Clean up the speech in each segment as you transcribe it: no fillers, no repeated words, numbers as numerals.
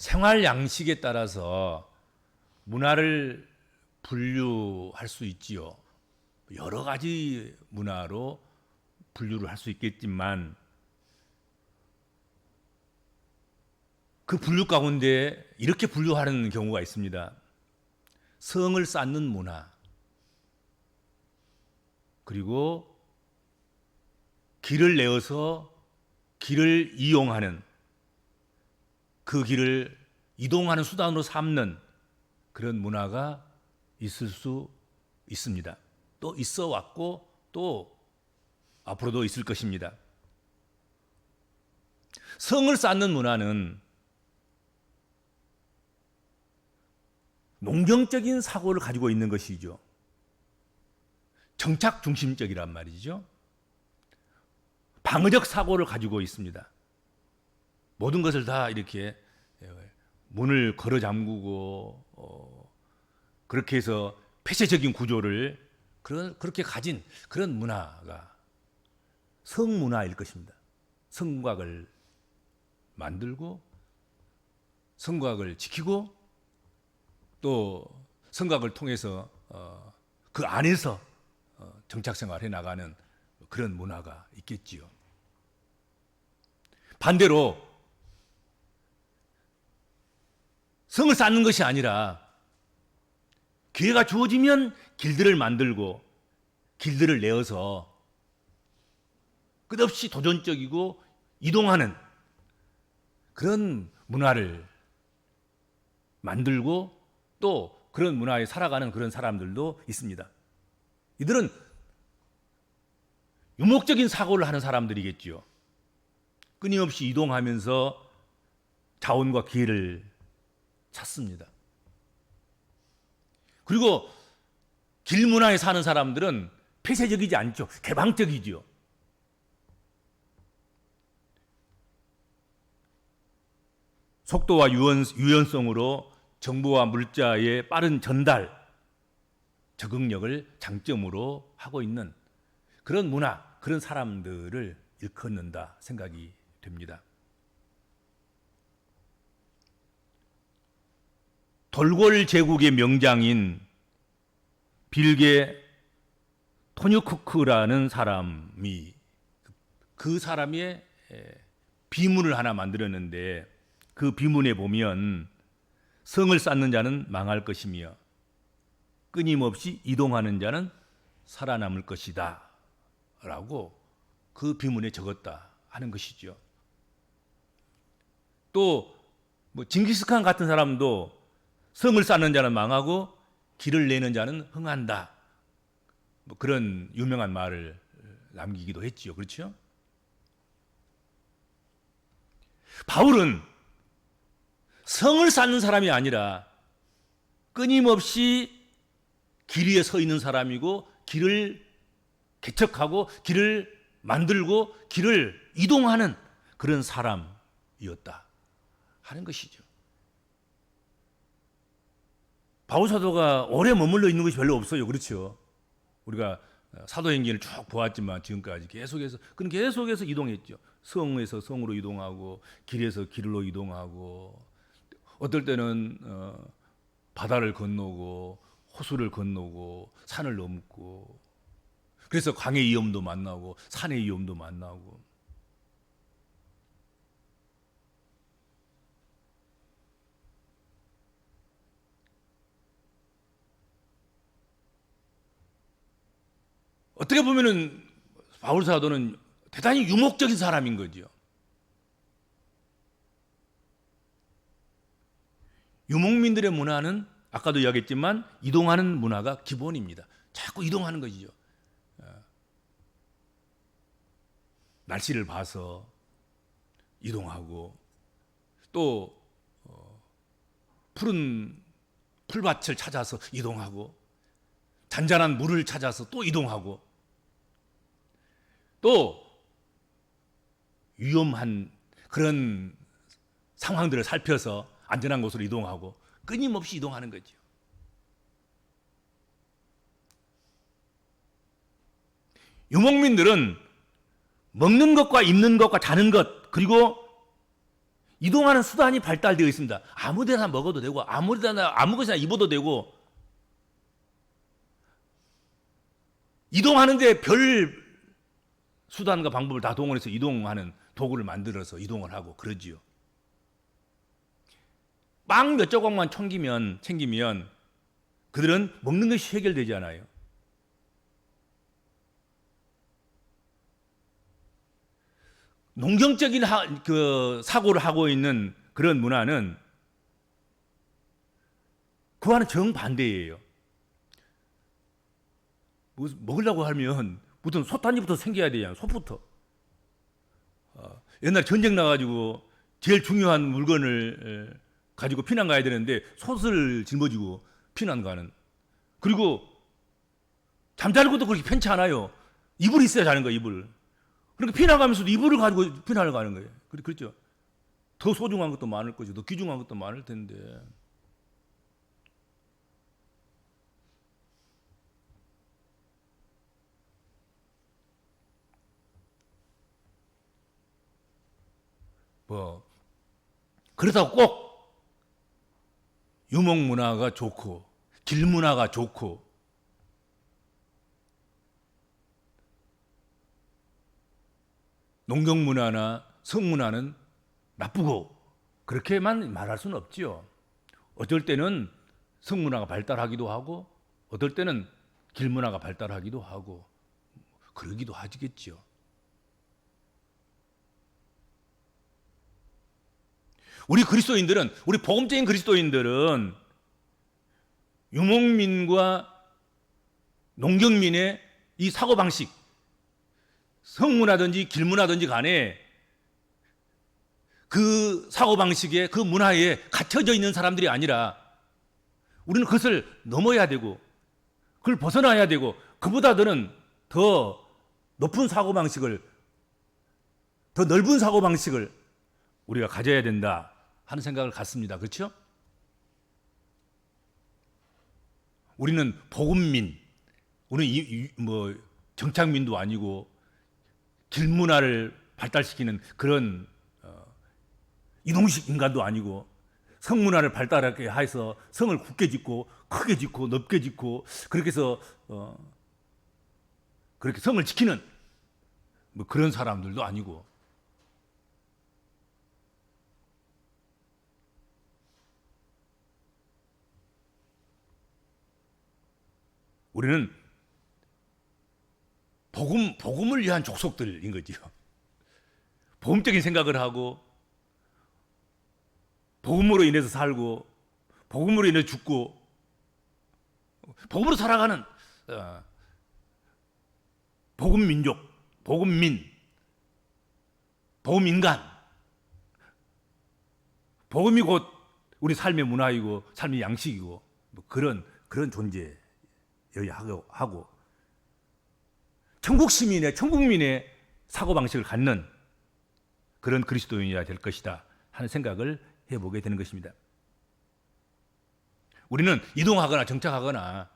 생활 양식에 따라서 문화를 분류할 수 있지요. 여러 가지 문화로 분류를 할 수 있겠지만 그 분류 가운데 이렇게 분류하는 경우가 있습니다. 성을 쌓는 문화, 그리고 길을 내어서 길을 이용하는, 그 길을 이동하는 수단으로 삼는 그런 문화가 있을 수 있습니다. 또 있어 왔고 또 앞으로도 있을 것입니다. 성을 쌓는 문화는 농경적인 사고를 가지고 있는 것이죠. 정착 중심적이란 말이죠. 방어적 사고를 가지고 있습니다. 모든 것을 다 이렇게 문을 걸어 잠그고 그렇게 해서 폐쇄적인 구조를 그렇게 가진 그런 문화가 성문화일 것입니다. 성곽을 만들고 성곽을 지키고 또 성곽을 통해서 그 안에서 정착생활을 해나가는 그런 문화가 있겠지요. 반대로 성을 쌓는 것이 아니라 기회가 주어지면 길들을 만들고 길들을 내어서 끝없이 도전적이고 이동하는 그런 문화를 만들고 또 그런 문화에 살아가는 그런 사람들도 있습니다. 이들은 유목적인 사고를 하는 사람들이겠지요. 끊임없이 이동하면서 자원과 기회를 찾습니다. 그리고 길 문화에 사는 사람들은 폐쇄적이지 않죠. 개방적이지요. 속도와 유연성으로 정보와 물자의 빠른 전달, 적응력을 장점으로 하고 있는 그런 문화, 그런 사람들을 일컫는다 생각이 됩니다. 돌골 제국의 명장인 빌게 토뉴쿠크라는 사람이 그 사람의 비문을 하나 만들었는데 그 비문에 보면 성을 쌓는 자는 망할 것이며 끊임없이 이동하는 자는 살아남을 것이다 라고 그 비문에 적었다 하는 것이죠. 또 징기스칸 같은 사람도 성을 쌓는 자는 망하고 길을 내는 자는 흥한다, 그런 유명한 말을 남기기도 했지요. 그렇죠? 바울은 성을 쌓는 사람이 아니라 끊임없이 길 위에 서 있는 사람이고 길을 개척하고 길을 만들고 길을 이동하는 그런 사람이었다 하는 것이죠. 바울 사도가 오래 머물러 있는 것이 별로 없어요. 그렇죠? 우리가 사도행전을 쭉 보았지만 지금까지 계속해서 이동했죠. 성에서 성으로 이동하고 길에서 길로 이동하고 어떨 때는 바다를 건너고 호수를 건너고 산을 넘고, 그래서 강의 위험도 만나고 산의 위험도 만나고. 어떻게 보면은 바울 사도는 대단히 유목적인 사람인 거죠. 유목민들의 문화는 아까도 이야기했지만 이동하는 문화가 기본입니다. 자꾸 이동하는 것이죠. 날씨를 봐서 이동하고 또 푸른 풀밭을 찾아서 이동하고 잔잔한 물을 찾아서 또 이동하고 또 위험한 그런 상황들을 살펴서 안전한 곳으로 이동하고 끊임없이 이동하는 거죠. 유목민들은 먹는 것과 입는 것과 자는 것, 그리고 이동하는 수단이 발달되어 있습니다. 아무데나 먹어도 되고 아무데나 아무것이나 입어도 되고 이동하는데 별 수단과 방법을 다 동원해서 이동하는 도구를 만들어서 이동을 하고 그러지요. 빵 몇 조각만 챙기면 그들은 먹는 것이 해결되지 않아요. 농경적인 사고를 하고 있는 그런 문화는 그와는 정반대예요. 먹으려고 하면 무슨 솥단지부터 생겨야 되잖아요. 솥부터. 옛날 전쟁 나가지고 제일 중요한 물건을 가지고 피난 가야 되는데 솥을 짊어지고 피난 가는. 그리고 잠자는 것도 그렇게 편치 않아요. 이불이 있어야 자는 거예요. 이불. 그러니까 피난 가면서도 이불을 가지고 피난을 가는 거예요. 그렇죠. 더 소중한 것도 많을 거죠. 더 귀중한 것도 많을 텐데. 그렇다고 꼭 유목 문화가 좋고 길 문화가 좋고 농경 문화나 성 문화는 나쁘고 그렇게만 말할 수는 없지요. 어떨 때는 성 문화가 발달하기도 하고 어떨 때는 길 문화가 발달하기도 하고 그러기도 하겠지요. 우리 복음적인 그리스도인들은 유목민과 농경민의 이 사고방식, 성문화든지 길문화든지 간에 그 사고방식에 그 문화에 갇혀져 있는 사람들이 아니라 우리는 그것을 넘어야 되고 그걸 벗어나야 되고 그보다는 더 높은 사고방식을, 더 넓은 사고방식을 우리가 가져야 된다 하는 생각을 갖습니다. 그렇죠? 우리는 복음민, 우리는 정착민도 아니고 길문화를 발달시키는 그런 이동식 인간도 아니고 성문화를 발달하게 해서 성을 굳게 짓고 크게 짓고 넓게 짓고 그렇게 해서 그렇게 성을 지키는 그런 사람들도 아니고 우리는 복음을 위한 족속들인 거지요. 복음적인 생각을 하고 복음으로 인해서 살고 복음으로 인해서 죽고 복음으로 살아가는 복음민족, 복음민, 복음인간. 복음이 곧 우리 삶의 문화이고 삶의 양식이고 그런 존재여야 하고 천국 시민의, 천국민의 사고방식을 갖는 그런 그리스도인이어야 될 것이다 하는 생각을 해보게 되는 것입니다. 우리는 이동하거나 정착하거나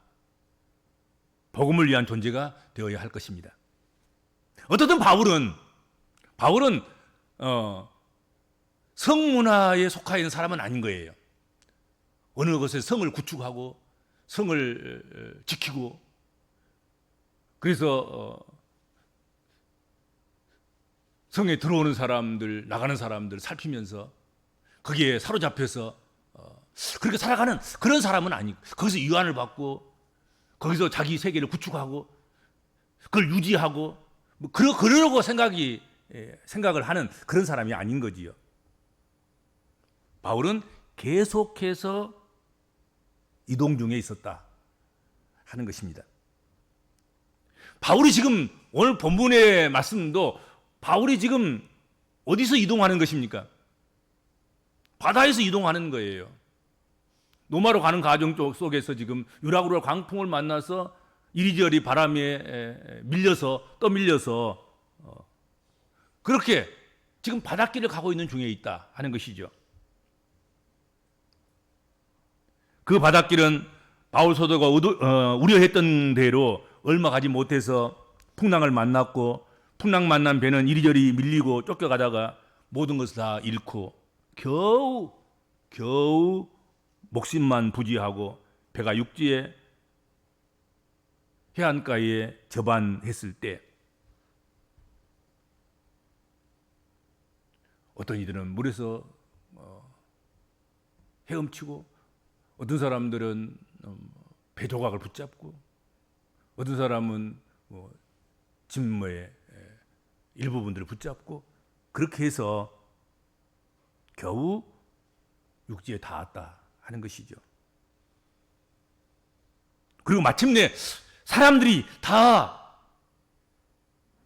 복음을 위한 존재가 되어야 할 것입니다. 어떻든 바울은 성문화에 속하여 있는 사람은 아닌 거예요. 어느 것에 성을 구축하고 성을 지키고 그래서 성에 들어오는 사람들, 나가는 사람들 살피면서 거기에 사로잡혀서 그렇게 살아가는 그런 사람은 아니고 거기서 유한을 받고 거기서 자기 세계를 구축하고 그걸 유지하고 그러려고 생각을 하는 그런 사람이 아닌 거지요. 바울은 계속해서 이동 중에 있었다 하는 것입니다. 바울이 지금 오늘 본문의 말씀도 바울이 지금 어디서 이동하는 것입니까? 바다에서 이동하는 거예요. 노마로 가는 과정 속에서 지금 유라굴라 광풍을 만나서 이리저리 바람에 떠밀려서 그렇게 지금 바닷길을 가고 있는 중에 있다 하는 것이죠. 그 바닷길은 바울 사도가 우려했던 대로 얼마 가지 못해서 풍랑을 만났고 풍랑 만난 배는 이리저리 밀리고 쫓겨가다가 모든 것을 다 잃고 겨우 목숨만 부지하고 배가 육지에 해안가에 접안했을 때 어떤 이들은 물에서 헤엄치고, 어떤 사람들은 배 조각을 붙잡고, 어떤 사람은 짐의 일부분들을 붙잡고, 그렇게 해서 겨우 육지에 닿았다 하는 것이죠. 그리고 마침내 사람들이 다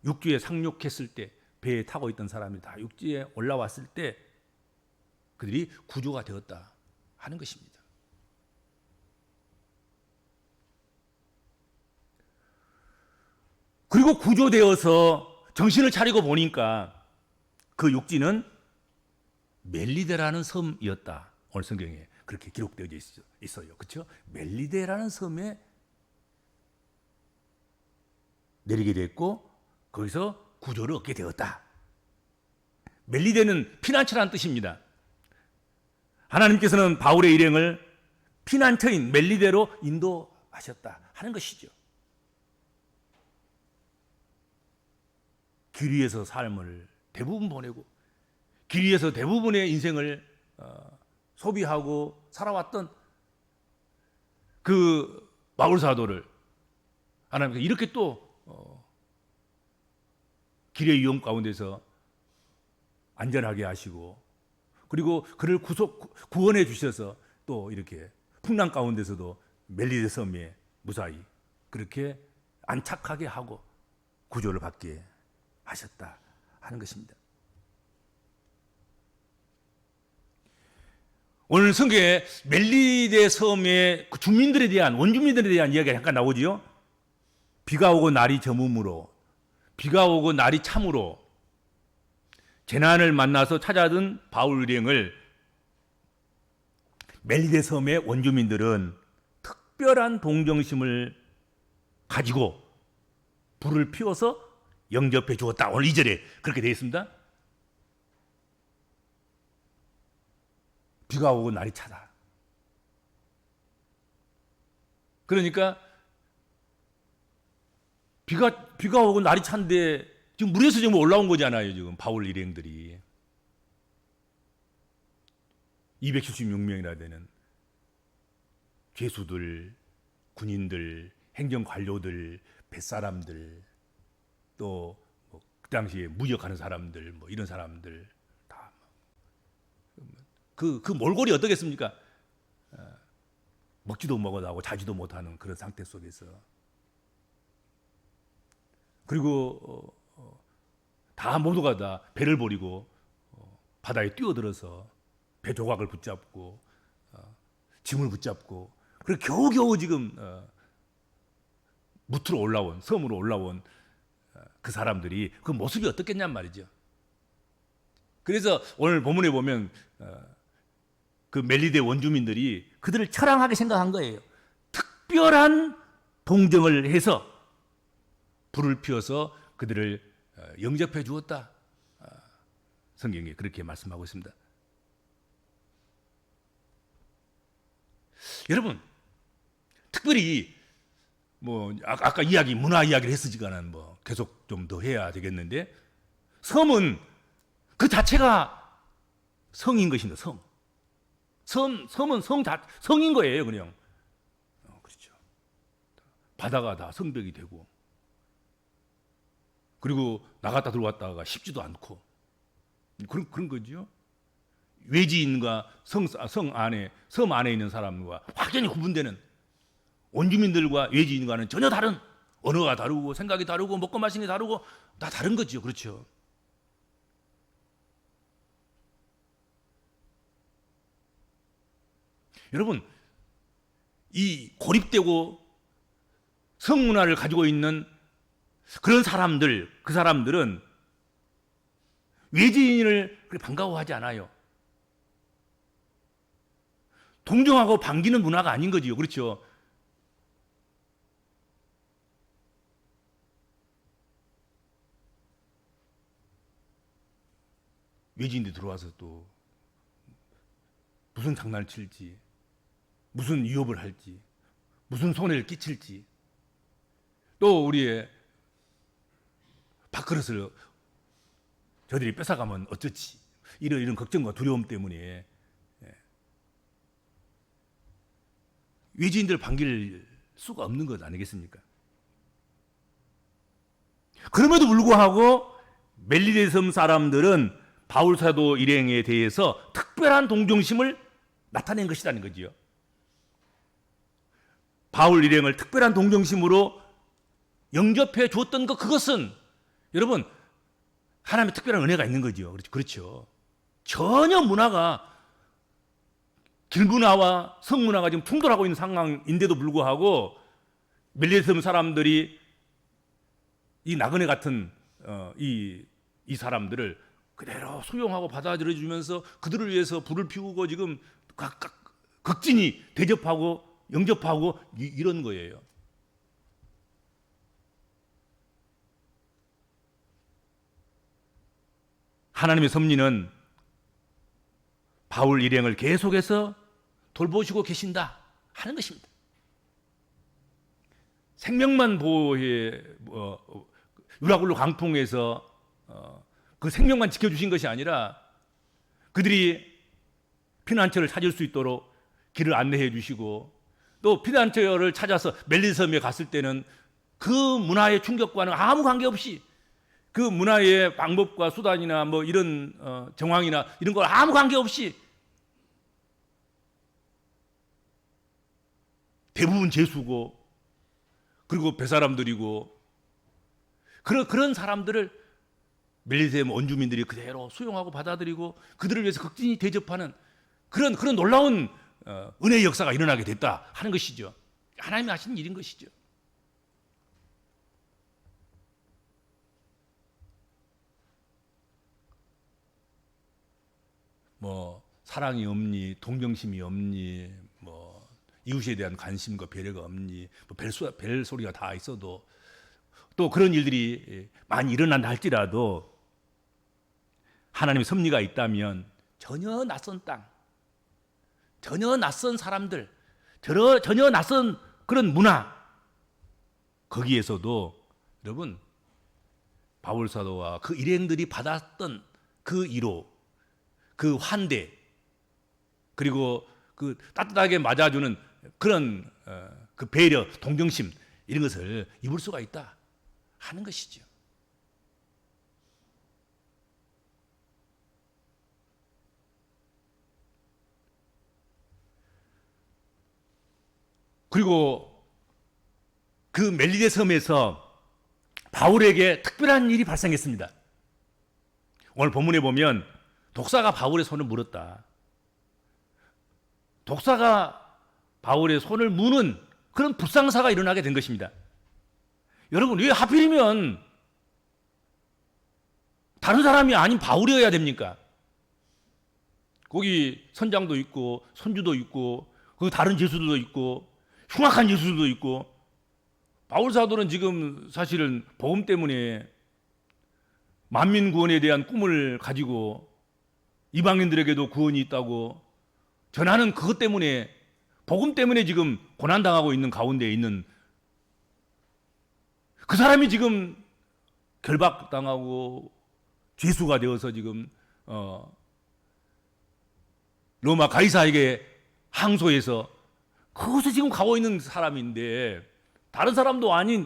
육지에 상륙했을 때, 배에 타고 있던 사람이 다 육지에 올라왔을 때 그들이 구조가 되었다 하는 것입니다. 그리고 구조되어서 정신을 차리고 보니까 그 육지는 멜리데라는 섬이었다. 오늘 성경에 그렇게 기록되어 있어요. 그렇죠? 멜리데라는 섬에 내리게 됐고 거기서 구조를 얻게 되었다. 멜리데는 피난처라는 뜻입니다. 하나님께서는 바울의 일행을 피난처인 멜리데로 인도하셨다 하는 것이죠. 길 위에서 삶을 대부분 보내고 길 위에서 대부분의 인생을 소비하고 살아왔던 그 바울 사도를 하나님께서 이렇게 또 길의 위험 가운데서 안전하게 하시고, 그리고 그를 구원해 주셔서 또 이렇게 풍랑 가운데서도 멜리데 섬에 무사히 그렇게 안착하게 하고 구조를 받게 하셨다 하는 것입니다. 오늘 성경에 멜리데 섬의 그 주민들에 대한, 원주민들에 대한 이야기가 잠깐 나오지요. 비가 오고 날이 저물므로, 비가 오고 날이 참으로 재난을 만나서 찾아든 바울 일행을 멜리데 섬의 원주민들은 특별한 동정심을 가지고 불을 피워서 영접해 주었다. 오늘 2절에 그렇게 되어 있습니다. 비가 오고 날이 차다. 그러니까 비가 오고 날이 찬데 지금 물에서 지금 올라온 거잖아요. 지금 바울 일행들이 276명이나 되는 죄수들, 군인들, 행정관료들, 뱃사람들, 또 그 당시에 무역하는 사람들, 이런 사람들 다 그 몰골이 어떻겠습니까? 먹지도 못하고 자지도 못하는 그런 상태 속에서, 그리고 다 모두가 다 배를 버리고 바다에 뛰어들어서 배 조각을 붙잡고 짐을 붙잡고, 그리고 겨우겨우 지금 무트로 올라온, 섬으로 올라온 그 사람들이 그 모습이 어떻겠냔 말이죠. 그래서 오늘 본문에 보면 그 멜리데 원주민들이 그들을 처량하게 생각한 거예요. 특별한 동정을 해서 불을 피워서 그들을 영접해 주었다. 성경에 그렇게 말씀하고 있습니다. 여러분, 특별히 아까 문화 이야기를 했으니까는 계속 좀 더 해야 되겠는데, 섬은 그 자체가 성인 것입니다. 섬은 성인 거예요, 그냥. 그렇죠. 바다가 다 성벽이 되고, 그리고 나갔다 들어왔다가 쉽지도 않고, 그런 거죠. 외지인과 섬 안에 있는 사람과 확연히 구분되는, 원주민들과 외지인과는 전혀 다른, 언어가 다르고 생각이 다르고 먹고 마시는 게 다르고 다 다른 거죠. 그렇죠. 여러분, 이 고립되고 성문화를 가지고 있는 그런 사람들, 그 사람들은 외지인을 그렇게 반가워하지 않아요. 동정하고 반기는 문화가 아닌 거지요. 그렇죠. 외지인들이 들어와서 또 무슨 장난을 칠지, 무슨 위협을 할지, 무슨 손해를 끼칠지, 또 우리의 밥그릇을 저들이 뺏어가면 어쩌지, 이런 걱정과 두려움 때문에 외지인들 반길 수가 없는 것 아니겠습니까? 그럼에도 불구하고 멜리데 섬 사람들은 바울 사도 일행에 대해서 특별한 동정심을 나타낸 것이라는 거지요. 바울 일행을 특별한 동정심으로 영접해 주었던 것, 그것은 여러분 하나님의 특별한 은혜가 있는 거죠. 그렇죠. 전혀 문화가, 길문화와 성문화가 지금 충돌하고 있는 상황인데도 불구하고 멜리데 섬 사람들이 이 나그네 같은 이 사람들을 그대로 수용하고 받아들여 주면서 그들을 위해서 불을 피우고 지금 각각 극진히 대접하고 영접하고 이런 거예요. 하나님의 섭리는 바울 일행을 계속해서 돌보시고 계신다 하는 것입니다. 생명만 보호해 유라굴로 강풍에서 그 생명만 지켜주신 것이 아니라 그들이 피난처를 찾을 수 있도록 길을 안내해 주시고, 또 피난처를 찾아서 멜리데 섬에 갔을 때는 그 문화의 충격과는 아무 관계없이, 그 문화의 방법과 수단이나 뭐 이런 정황이나 이런 걸 아무 관계없이 대부분 제수고, 그리고 배사람들이고, 그런 사람들을 멜리데 섬 원주민들이 그대로 수용하고 받아들이고 그들을 위해서 극진히 대접하는 그런 놀라운 은혜의 역사가 일어나게 됐다 하는 것이죠. 하나님이 하신 일인 것이죠. 뭐 사랑이 없니, 동정심이 없니, 뭐 이웃에 대한 관심과 배려가 없니, 뭐 별 소리가 다 있어도, 또 그런 일들이 많이 일어난다 할지라도 하나님의 섭리가 있다면 전혀 낯선 땅, 전혀 낯선 사람들, 전혀 낯선 그런 문화, 거기에서도 여러분 바울 사도와 그 일행들이 받았던 그 위로, 그 환대, 그리고 그 따뜻하게 맞아주는 그런 그 배려, 동정심, 이런 것을 입을 수가 있다 하는 것이죠. 그리고 그 멜리데 섬에서 바울에게 특별한 일이 발생했습니다. 오늘 본문에 보면 독사가 바울의 손을 물었다. 독사가 바울의 손을 무는 그런 불상사가 일어나게 된 것입니다. 여러분, 왜 하필이면 다른 사람이 아닌 바울이어야 됩니까? 거기 선장도 있고 선주도 있고 그 다른 제수들도 있고 흉악한 제수들도 있고, 바울 사도는 지금 사실은 복음 때문에 만민 구원에 대한 꿈을 가지고 이방인들에게도 구원이 있다고 전하는 그것 때문에, 복음 때문에 지금 고난당하고 있는 가운데 있는 그 사람이 지금 결박당하고 죄수가 되어서 지금 로마 가이사에게 항소해서 그것에 지금 가고 있는 사람인데, 다른 사람도 아닌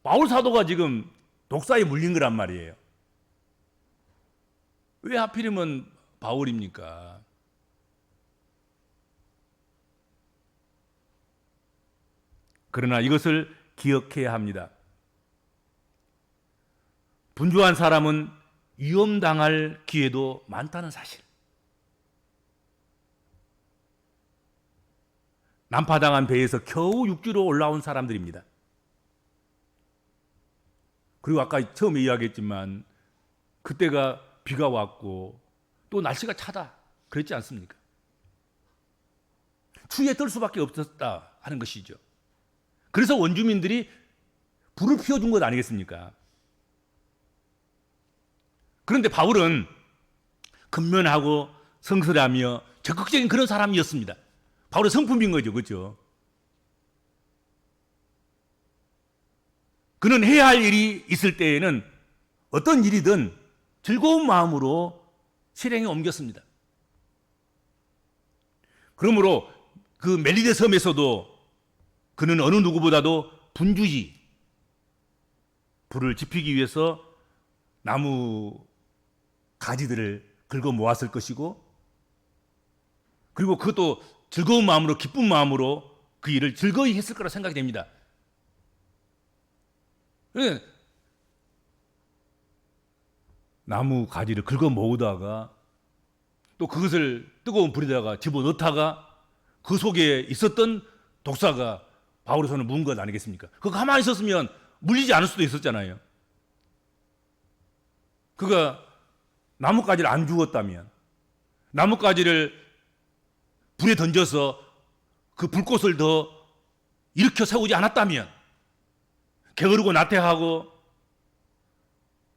바울 사도가 지금 독사에 물린 거란 말이에요. 왜 하필이면 바울입니까? 그러나 이것을 기억해야 합니다. 분주한 사람은 위험당할 기회도 많다는 사실. 난파당한 배에서 겨우 육지로 올라온 사람들입니다. 그리고 아까 처음에 이야기했지만 그때가 비가 왔고 또 날씨가 차다 그랬지 않습니까? 추위에 떨 수밖에 없었다 하는 것이죠. 그래서 원주민들이 불을 피워준 것 아니겠습니까? 그런데 바울은 근면하고 성실하며 적극적인 그런 사람이었습니다. 바울의 성품인 거죠. 그렇죠? 그는 해야 할 일이 있을 때에는 어떤 일이든 즐거운 마음으로 실행에 옮겼습니다. 그러므로 그 멜리데 섬에서도 그는 어느 누구보다도 분주히 불을 지피기 위해서 나무 가지들을 긁어 모았을 것이고, 그리고 그것도 즐거운 마음으로, 기쁜 마음으로 그 일을 즐거이 했을 거라 생각이 됩니다. 나무 가지를 긁어 모으다가 또 그것을 뜨거운 불에다가 집어넣다가 그 속에 있었던 독사가 바울의 손을 문 것 아니겠습니까? 그거 가만히 있었으면 물리지 않을 수도 있었잖아요. 그가 나뭇가지를 안 죽었다면, 나뭇가지를 불에 던져서 그 불꽃을 더 일으켜 세우지 않았다면, 게으르고 나태하고,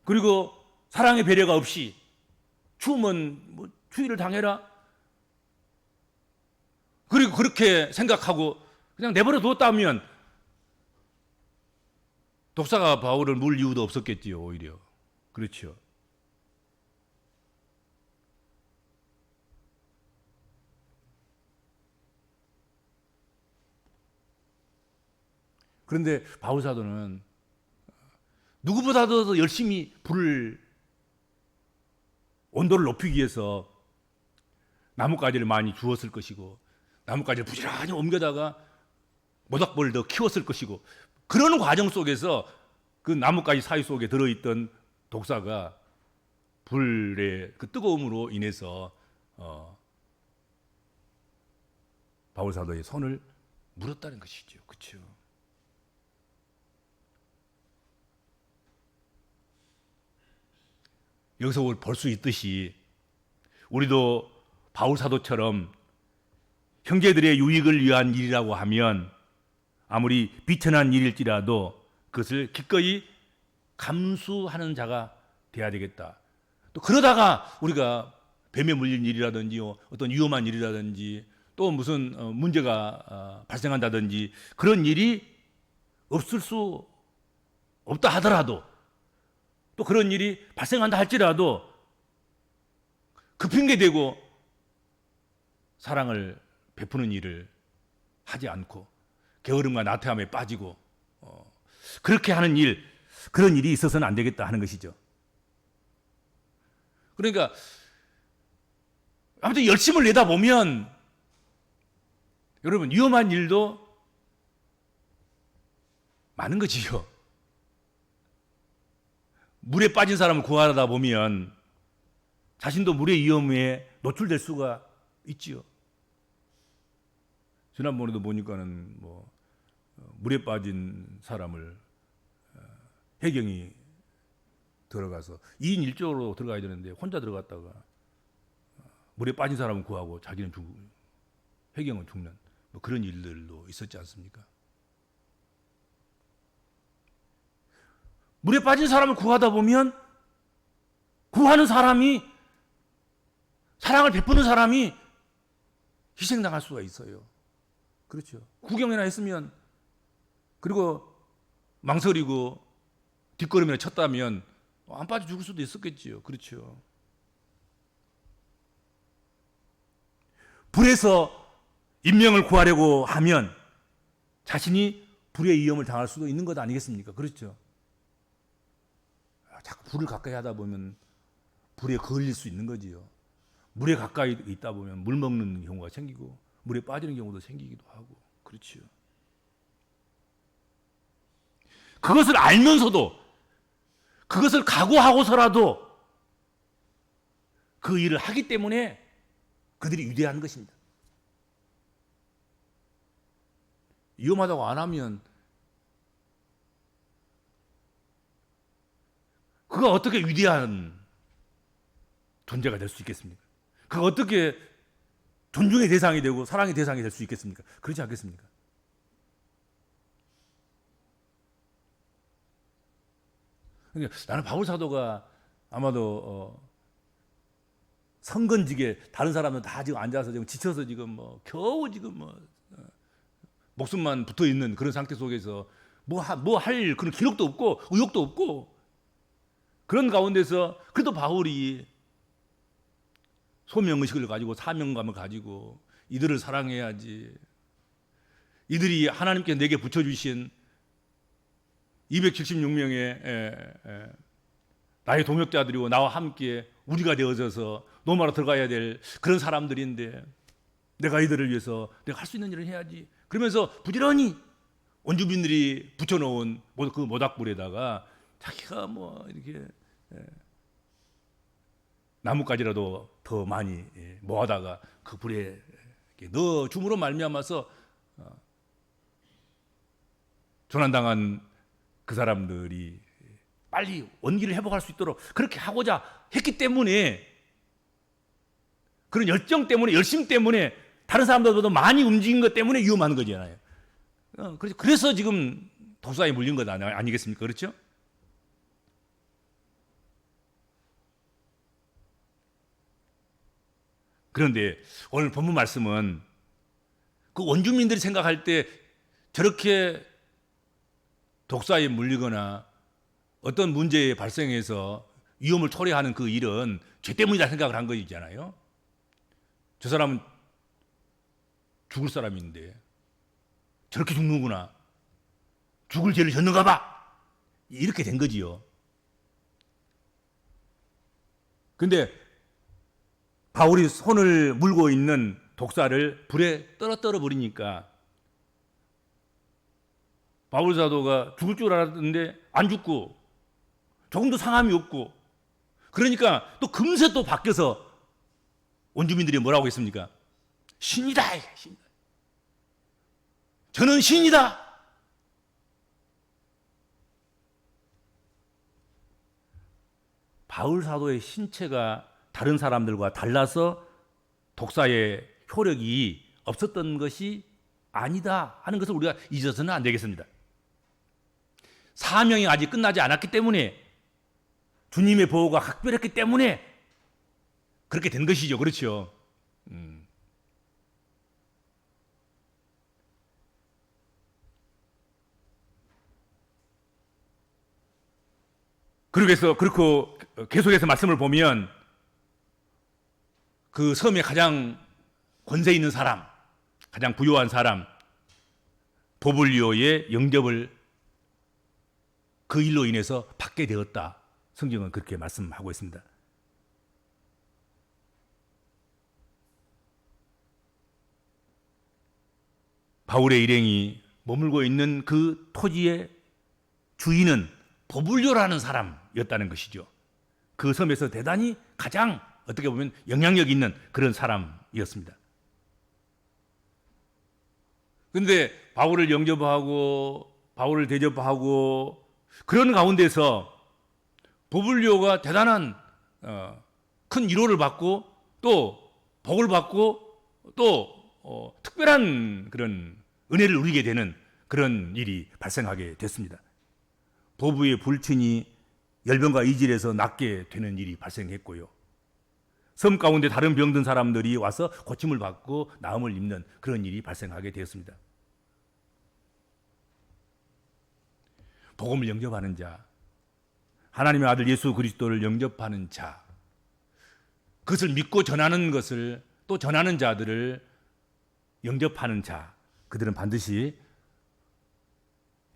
그리고 사랑의 배려가 없이 추우면 뭐 추위를 당해라, 그리고 그렇게 생각하고 그냥 내버려 두었다면 독사가 바울을 물 이유도 없었겠지요. 오히려. 그렇죠. 그런데 바울 사도는 누구보다도 더 열심히 불을, 온도를 높이기 위해서 나뭇가지를 많이 주었을 것이고, 나뭇가지를 부지런히 옮겨다가 모닥불을 더 키웠을 것이고, 그런 과정 속에서 그 나뭇가지 사이 속에 들어있던 독사가 불의 그 뜨거움으로 인해서 바울 사도의 손을 물었다는 것이죠. 그렇죠? 여기서 볼 수 있듯이 우리도 바울 사도처럼 형제들의 유익을 위한 일이라고 하면 아무리 비천한 일일지라도 그것을 기꺼이 감수하는 자가 돼야 되겠다. 또 그러다가 우리가 뱀에 물린 일이라든지 어떤 위험한 일이라든지 또 무슨 문제가 발생한다든지 그런 일이 없을 수 없다 하더라도, 또 그런 일이 발생한다 할지라도 그 핑계 대고 사랑을 베푸는 일을 하지 않고 게으름과 나태함에 빠지고 그렇게 하는 일, 그런 일이 있어서는 안 되겠다 하는 것이죠. 그러니까 아무튼 열심을 내다 보면 여러분 위험한 일도 많은 거지요. 물에 빠진 사람을 구하다 보면 자신도 물의 위험에 노출될 수가 있지요. 지난번에도 보니까는 뭐 물에 빠진 사람을 해경이 들어가서 2인 1조로 들어가야 되는데 혼자 들어갔다가 물에 빠진 사람은 구하고 자기는 해경은 죽는 뭐 그런 일들도 있었지 않습니까? 물에 빠진 사람을 구하다 보면 구하는 사람이, 사랑을 베푸는 사람이 희생당할 수가 있어요. 그렇죠. 구경이나 했으면, 그리고 망설이고 뒷걸음이나 쳤다면 안 빠져 죽을 수도 있었겠지요. 그렇죠. 불에서 인명을 구하려고 하면 자신이 불의 위험을 당할 수도 있는 것 아니겠습니까? 그렇죠. 자꾸 불을 가까이 하다 보면 불에 걸릴 수 있는 거지요. 물에 가까이 있다 보면 물 먹는 경우가 생기고 물에 빠지는 경우도 생기기도 하고. 그렇지요. 그것을 알면서도, 그것을 각오하고서라도 그 일을 하기 때문에 그들이 위대한 것입니다. 위험하다고 안 하면 그가 어떻게 위대한 존재가 될 수 있겠습니까? 그가 어떻게 존중의 대상이 되고 사랑의 대상이 될 수 있겠습니까? 그렇지 않겠습니까? 그러니까 나는 바울 사도가 아마도 성건지게 다른 사람은 다 지금 앉아서 지금 지쳐서 지금 뭐 겨우 지금 뭐 목숨만 붙어 있는 그런 상태 속에서 뭐 할 그런 기록도 없고 의욕도 없고 그런 가운데서 그래도 바울이 소명의식을 가지고 사명감을 가지고 이들을 사랑해야지. 이들이 하나님께 내게 붙여주신 276명의 나의 동역자들이고 나와 함께 우리가 되어져서 로마로 들어가야 될 그런 사람들인데 내가 이들을 위해서 내가 할 수 있는 일을 해야지. 그러면서 부지런히 원주민들이 붙여놓은 그 모닥불에다가 자기가 뭐 이렇게 나뭇가지라도 더 많이 모아다가 그 불에 넣어 줌으로 말미암아서 조난당한 그 사람들이 빨리 원기를 회복할 수 있도록 그렇게 하고자 했기 때문에 그런 열정 때문에 열심 때문에 다른 사람들보다 많이 움직인 것 때문에 위험한 거잖아요. 그래서 지금 독사에 물린 것 아니겠습니까? 그렇죠? 그런데 오늘 본문 말씀은 그 원주민들이 생각할 때 저렇게 독사에 물리거나 어떤 문제에 발생해서 위험을 초래하는 그 일은 죄 때문이다 생각을 한 것이잖아요. 저 사람은 죽을 사람인데 저렇게 죽는구나. 죽을 죄를 졌는가 봐. 이렇게 된 거지요. 근데 바울이 손을 물고 있는 독사를 불에 떨어뜨려 버리니까 바울 사도가 죽을 줄 알았는데 안 죽고 조금도 상함이 없고 그러니까 또 금세 또 바뀌어서 원주민들이 뭐라고 했습니까? 신이다. 신이다. 저는 신이다. 바울 사도의 신체가 다른 사람들과 달라서 독사의 효력이 없었던 것이 아니다 하는 것을 우리가 잊어서는 안 되겠습니다. 사명이 아직 끝나지 않았기 때문에 주님의 보호가 각별했기 때문에 그렇게 된 것이죠. 그렇죠? 그러고서 그렇고 계속해서 말씀을 보면 그 섬에 가장 권세 있는 사람, 가장 부유한 사람 보블리오의 영접을 그 일로 인해서 받게 되었다. 성경은 그렇게 말씀하고 있습니다. 바울의 일행이 머물고 있는 그 토지의 주인은 보블리오라는 사람이었다는 것이죠. 그 섬에서 대단히 가장 어떻게 보면 영향력 있는 그런 사람이었습니다. 그런데 바울을 영접하고 바울을 대접하고 그런 가운데서 보블리오가 대단한 큰 위로를 받고 또 복을 받고 또 특별한 그런 은혜를 누리게 되는 그런 일이 발생하게 됐습니다. 보부의 불친이 열병과 이질에서 낫게 되는 일이 발생했고요. 섬 가운데 다른 병든 사람들이 와서 고침을 받고 나음을 입는 그런 일이 발생하게 되었습니다. 복음을 영접하는 자, 하나님의 아들 예수 그리스도를 영접하는 자, 그것을 믿고 전하는 것을 또 전하는 자들을 영접하는 자, 그들은 반드시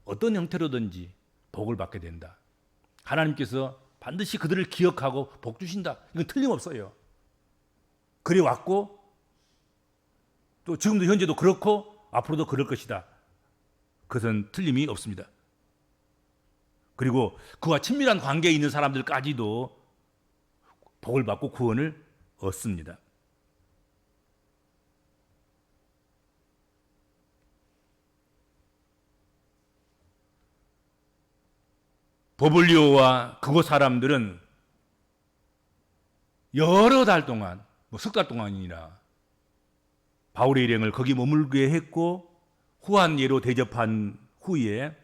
어떤 형태로든지 복을 받게 된다. 하나님께서 반드시 그들을 기억하고 복 주신다. 이건 틀림없어요. 그래 왔고 또 지금도 현재도 그렇고 앞으로도 그럴 것이다. 그것은 틀림이 없습니다. 그리고 그와 친밀한 관계에 있는 사람들까지도 복을 받고 구원을 얻습니다. 보블리오와 그곳 사람들은 여러 달 동안, 석 달 동안이나 바울의 일행을 거기 머물게 했고 후한 예로 대접한 후에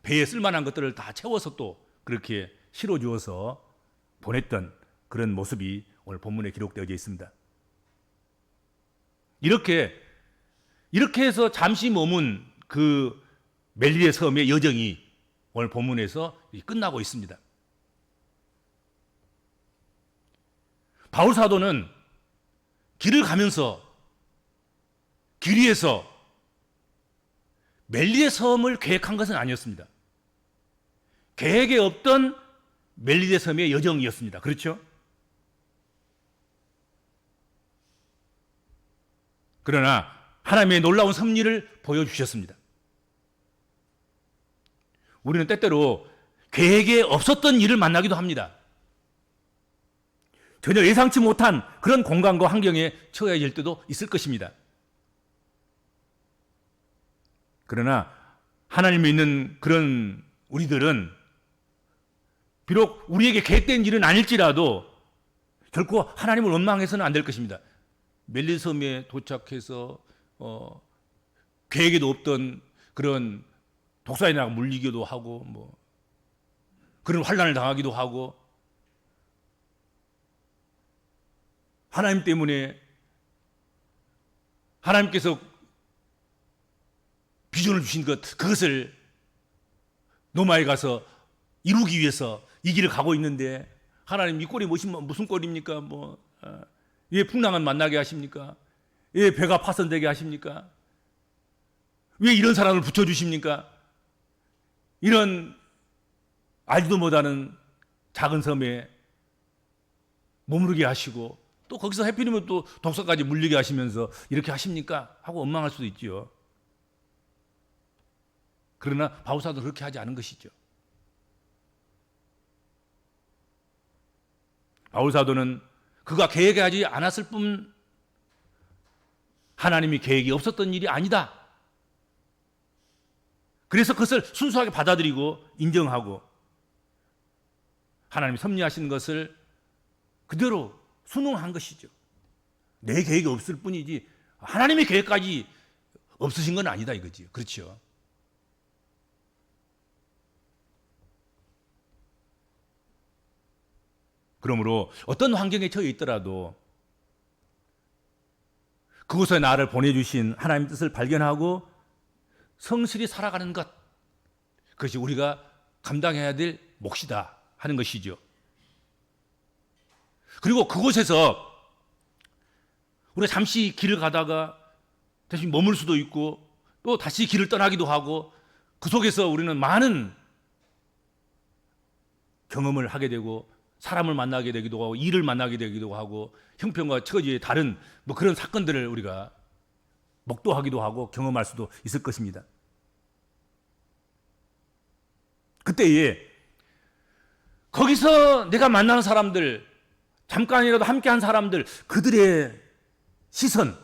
배에 쓸만한 것들을 다 채워서 또 그렇게 실어주어서 보냈던 그런 모습이 오늘 본문에 기록되어져 있습니다. 이렇게 해서 잠시 머문 그 멜리의 섬의 여정이 오늘 본문에서 끝나고 있습니다. 바울 사도는 길을 가면서 길 위에서 멜리의 섬을 계획한 것은 아니었습니다. 계획에 없던 멜리의 섬의 여정이었습니다. 그렇죠? 그러나 하나님의 놀라운 섭리를 보여주셨습니다. 우리는 때때로 계획에 없었던 일을 만나기도 합니다. 전혀 예상치 못한 그런 공간과 환경에 처해야 될 때도 있을 것입니다. 그러나 하나님을 믿는 그런 우리들은 비록 우리에게 계획된 일은 아닐지라도 결코 하나님을 원망해서는 안 될 것입니다. 멜리섬에 도착해서 계획에도 없던 그런 독사에다가 물리기도 하고 뭐 그런 환난을 당하기도 하고 하나님 때문에 하나님께서 비전을 주신 그것을 노마에 가서 이루기 위해서 이 길을 가고 있는데 하나님 이 꼴이 무슨 꼴입니까? 왜 풍랑은 만나게 하십니까? 왜 배가 파손되게 하십니까? 왜 이런 사람을 붙여주십니까? 이런 알지도 못하는 작은 섬에 머무르게 하시고 또 거기서 해피리면 또 독사까지 물리게 하시면서 이렇게 하십니까? 하고 원망할 수도 있죠. 그러나 바울사도 그렇게 하지 않은 것이죠. 바울사도는 그가 계획하지 않았을 뿐 하나님이 계획이 없었던 일이 아니다. 그래서 그것을 순수하게 받아들이고 인정하고 하나님이 섭리하신 것을 그대로 순응한 것이죠. 내 계획이 없을 뿐이지 하나님의 계획까지 없으신 건 아니다 이거지요. 그렇죠. 그러므로 어떤 환경에 처해 있더라도 그곳에 나를 보내주신 하나님의 뜻을 발견하고 성실히 살아가는 것, 그것이 우리가 감당해야 될 몫이다 하는 것이죠. 그리고 그곳에서 우리가 잠시 길을 가다가 다시 머물 수도 있고 또 다시 길을 떠나기도 하고 그 속에서 우리는 많은 경험을 하게 되고 사람을 만나게 되기도 하고 일을 만나게 되기도 하고 형편과 처지의 다른 그런 사건들을 우리가 목도하기도 하고 경험할 수도 있을 것입니다. 그때에 거기서 내가 만나는 사람들, 잠깐이라도 함께한 사람들, 그들의 시선,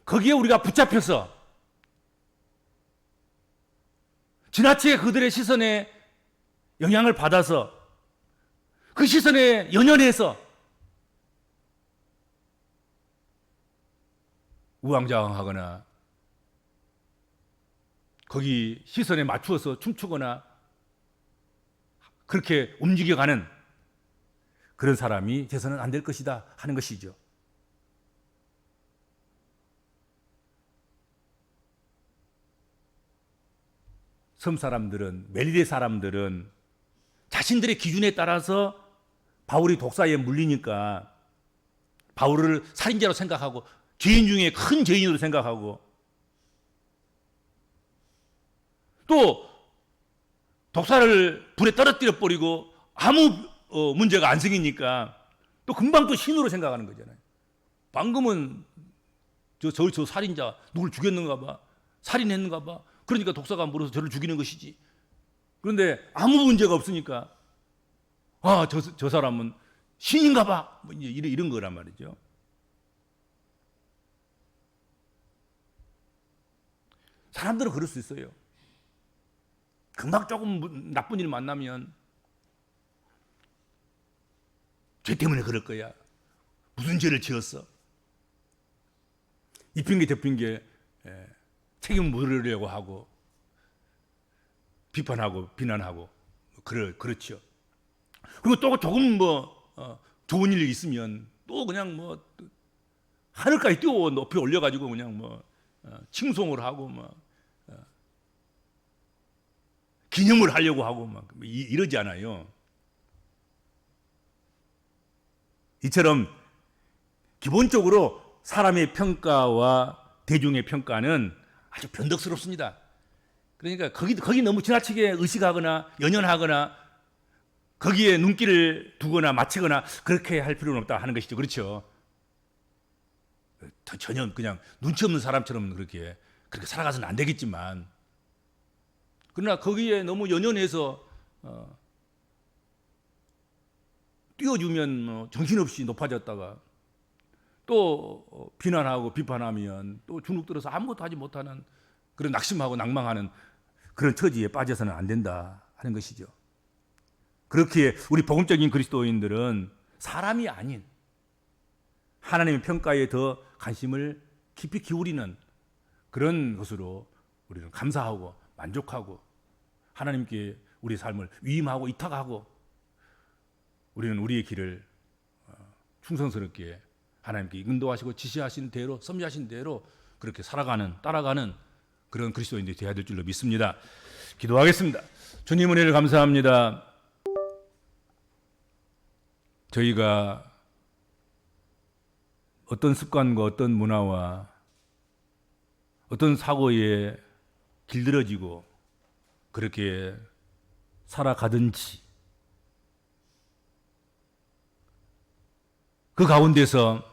거기에 우리가 붙잡혀서 지나치게 그들의 시선에 영향을 받아서 그 시선에 연연해서 우왕좌왕하거나 거기 시선에 맞추어서 춤추거나 그렇게 움직여가는 그런 사람이 돼서는 안 될 것이다 하는 것이죠. 섬 사람들은, 멜리데 사람들은 자신들의 기준에 따라서 바울이 독사에 물리니까 바울을 살인자로 생각하고 죄인 중에 큰 죄인으로 생각하고 또 독사를 불에 떨어뜨려 버리고 아무 문제가 안 생기니까 또 금방 또 신으로 생각하는 거잖아요. 방금은 저 살인자 누굴 죽였는가 봐, 살인했는가 봐. 그러니까 독사가 물어서 저를 죽이는 것이지. 그런데 아무 문제가 없으니까 저 사람은 신인가 봐. 이제 이런 거란 말이죠. 사람들은 그럴 수 있어요. 금방 조금 나쁜 일 만나면 죄 때문에 그럴 거야. 무슨 죄를 지었어? 이 핑계 저 핑계 책임을 물으려고 하고 비판하고 비난하고 그렇죠. 그리고 또 조금 좋은 일이 있으면 또 그냥 하늘까지 뛰어 높이 올려가지고 그냥 칭송을 하고 기념을 하려고 하고 이러지 않아요. 이처럼 기본적으로 사람의 평가와 대중의 평가는 아주 변덕스럽습니다. 그러니까 거기 너무 지나치게 의식하거나 연연하거나 거기에 눈길을 두거나 맞추거나 그렇게 할 필요는 없다 하는 것이죠. 그렇죠? 전혀 그냥 눈치 없는 사람처럼 그렇게 살아가서는 안 되겠지만, 그러나 거기에 너무 연연해서 띄워주면 정신없이 높아졌다가 또 비난하고 비판하면 또 주눅 들어서 아무것도 하지 못하는 그런 낙심하고 낭망하는 그런 처지에 빠져서는 안 된다 하는 것이죠. 그렇게 우리 복음적인 그리스도인들은 사람이 아닌 하나님의 평가에 더 관심을 깊이 기울이는 그런 것으로 우리는 감사하고 만족하고 하나님께 우리 삶을 위임하고 이탁하고 우리는 우리의 길을 충성스럽게 하나님께 인도하시고 지시하신 대로 섭리하신 대로 그렇게 따라가는 그런 그리스도인들이 되어야 될 줄로 믿습니다. 기도하겠습니다. 주님 은혜를 감사합니다. 저희가 어떤 습관과 어떤 문화와 어떤 사고에 길들여지고 그렇게 살아가든지 그 가운데서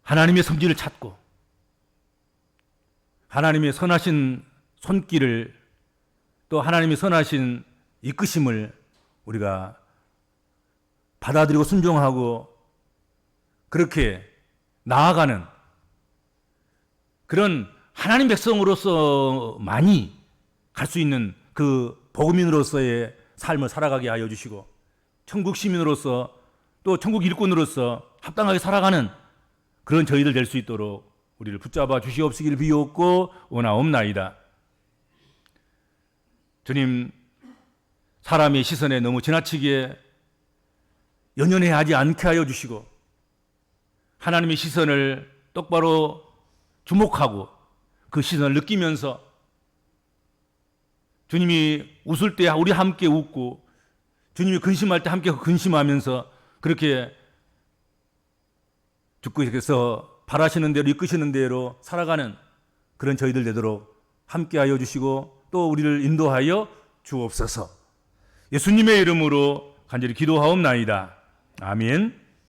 하나님의 성질을 찾고 하나님의 선하신 손길을 또 하나님의 선하신 이끄심을 우리가 받아들이고 순종하고 그렇게 나아가는 그런 하나님 백성으로서만이 갈 수 있는 그 복음인으로서의 삶을 살아가게 하여 주시고 천국 시민으로서 또 천국 일꾼으로서 합당하게 살아가는 그런 저희들 될 수 있도록 우리를 붙잡아 주시옵시기를 비옵고 원하옵나이다. 주님, 사람의 시선에 너무 지나치게 연연해하지 않게 하여 주시고 하나님의 시선을 똑바로 주목하고 그 시선을 느끼면서 주님이 웃을 때 우리 함께 웃고 주님이 근심할 때 함께 근심하면서 그렇게 주께서 바라시는 대로 이끄시는 대로 살아가는 그런 저희들 되도록 함께하여 주시고 또 우리를 인도하여 주옵소서. 예수님의 이름으로 간절히 기도하옵나이다. 아멘.